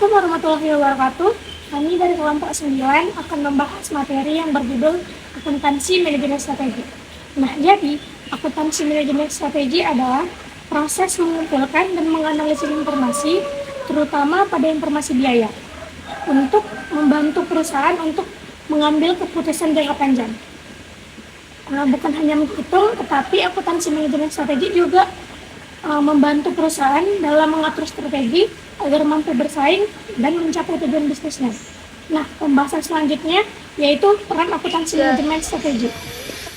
Assalamualaikum warahmatullahi wabarakatuh. Kami dari kelompok 9 akan membahas materi yang berjudul akuntansi manajemen strategi. Nah, jadi akuntansi manajemen strategi adalah proses mengumpulkan dan menganalisis informasi, terutama pada informasi biaya, untuk membantu perusahaan untuk mengambil keputusan jangka panjang. Bukan hanya menghitung, tetapi akuntansi manajemen strategi juga membantu perusahaan dalam mengatur strategi agar mampu bersaing dan mencapai tujuan bisnisnya. Nah, pembahasan selanjutnya yaitu peran akuntansi manajemen strategi.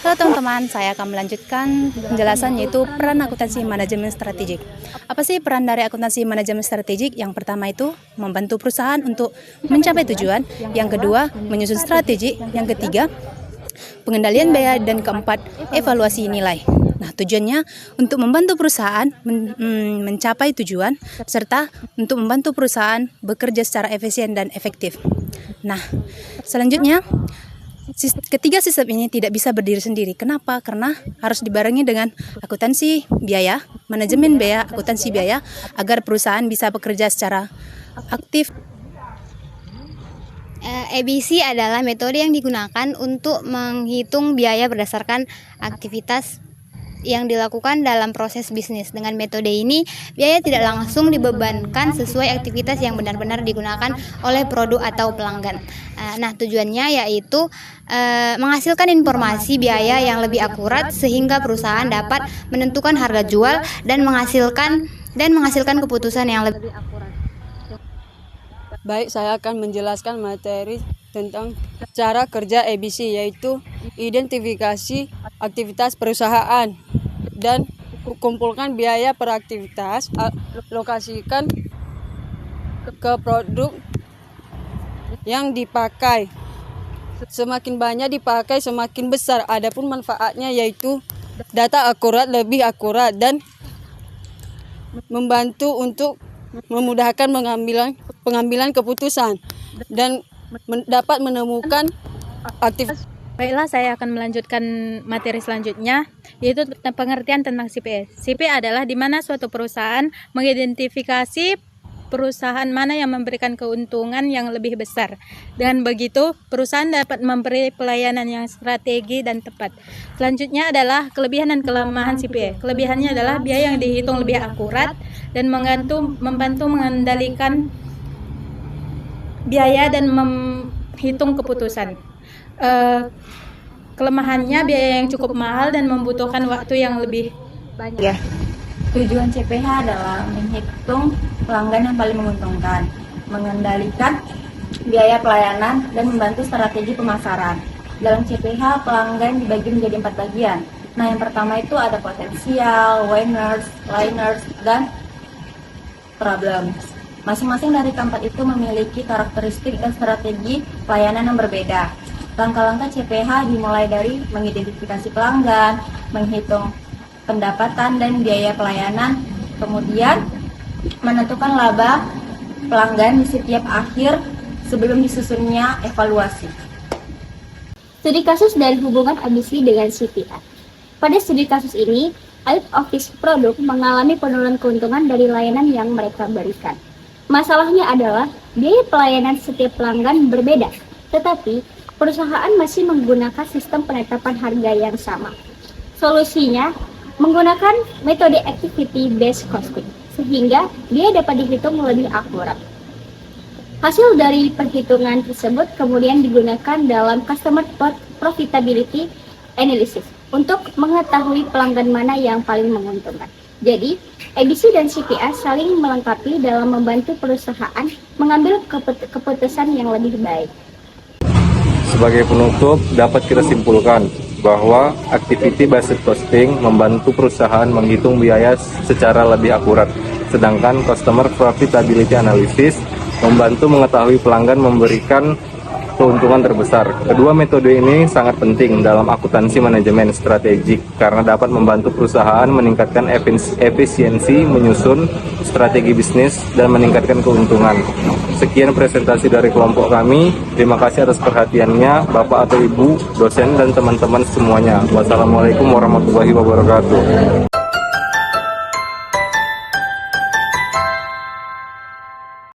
Halo teman-teman, saya akan melanjutkan penjelasan yaitu peran akuntansi manajemen strategik. Apa sih peran dari akuntansi manajemen strategik? Yang pertama itu membantu perusahaan untuk mencapai tujuan, yang kedua menyusun strategi, yang ketiga pengendalian biaya, dan keempat evaluasi nilai. Nah, tujuannya untuk membantu perusahaan mencapai tujuan serta untuk membantu perusahaan bekerja secara efisien dan efektif. Nah, selanjutnya ketiga sistem ini tidak bisa berdiri sendiri. Kenapa? Karena harus dibarengi dengan akuntansi biaya, manajemen biaya, akuntansi biaya agar perusahaan bisa bekerja secara aktif. ABC adalah metode yang digunakan untuk menghitung biaya berdasarkan aktivitas yang dilakukan dalam proses bisnis. Dengan metode ini, biaya tidak langsung dibebankan sesuai aktivitas yang benar-benar digunakan oleh produk atau pelanggan. Nah, tujuannya yaitu menghasilkan informasi biaya yang lebih akurat sehingga perusahaan dapat menentukan harga jual dan menghasilkan keputusan yang lebih akurat. Baik, saya akan menjelaskan materi tentang cara kerja ABC, yaitu identifikasi aktivitas perusahaan dan kumpulkan biaya per aktivitas, lokasikan ke produk yang dipakai. Semakin banyak dipakai, semakin besar. Adapun manfaatnya yaitu data akurat, lebih akurat, dan membantu untuk memudahkan pengambilan keputusan dan dapat menemukan aktivitas. Baiklah, saya akan melanjutkan materi selanjutnya, yaitu pengertian tentang CPE. CPE adalah di mana suatu perusahaan mengidentifikasi perusahaan mana yang memberikan keuntungan yang lebih besar. Dengan begitu, perusahaan dapat memberi pelayanan yang strategi dan tepat. Selanjutnya adalah kelebihan dan kelemahan CPE. Kelebihannya adalah biaya yang dihitung lebih akurat dan membantu mengendalikan biaya dan menghitung keputusan. Kelemahannya biaya yang cukup mahal dan membutuhkan waktu yang lebih banyak. Tujuan CPH adalah menghitung pelanggan yang paling menguntungkan, mengendalikan biaya pelayanan, dan membantu strategi pemasaran. Dalam CPH, pelanggan dibagi menjadi 4 bagian. Nah, yang pertama itu ada potensial, winners, liners, dan problems. Masing-masing dari keempat itu memiliki karakteristik dan strategi pelayanan yang berbeda. Langkah-langkah CPH dimulai dari mengidentifikasi pelanggan, menghitung pendapatan dan biaya pelayanan, kemudian menentukan laba pelanggan di setiap akhir sebelum disusunnya evaluasi. Studi kasus dari hubungan ABC dengan CPA. Pada studi kasus ini, Allied Office Product mengalami penurunan keuntungan dari layanan yang mereka berikan. Masalahnya adalah biaya pelayanan setiap pelanggan berbeda, tetapi perusahaan masih menggunakan sistem penetapan harga yang sama. Solusinya menggunakan metode activity based costing, sehingga biaya dapat dihitung lebih akurat. Hasil dari perhitungan tersebut kemudian digunakan dalam customer profitability analysis untuk mengetahui pelanggan mana yang paling menguntungkan. Jadi, ABC dan CPA saling melengkapi dalam membantu perusahaan mengambil keputusan yang lebih baik. Sebagai penutup, dapat kita simpulkan bahwa activity based costing membantu perusahaan menghitung biaya secara lebih akurat, sedangkan customer profitability analysis membantu mengetahui pelanggan memberikan keuntungan terbesar. Kedua metode ini sangat penting dalam akuntansi manajemen strategik karena dapat membantu perusahaan meningkatkan efisiensi, menyusun strategi bisnis, dan meningkatkan keuntungan. Sekian presentasi dari kelompok kami. Terima kasih atas perhatiannya Bapak atau Ibu, dosen, dan teman-teman semuanya. Wassalamualaikum warahmatullahi wabarakatuh.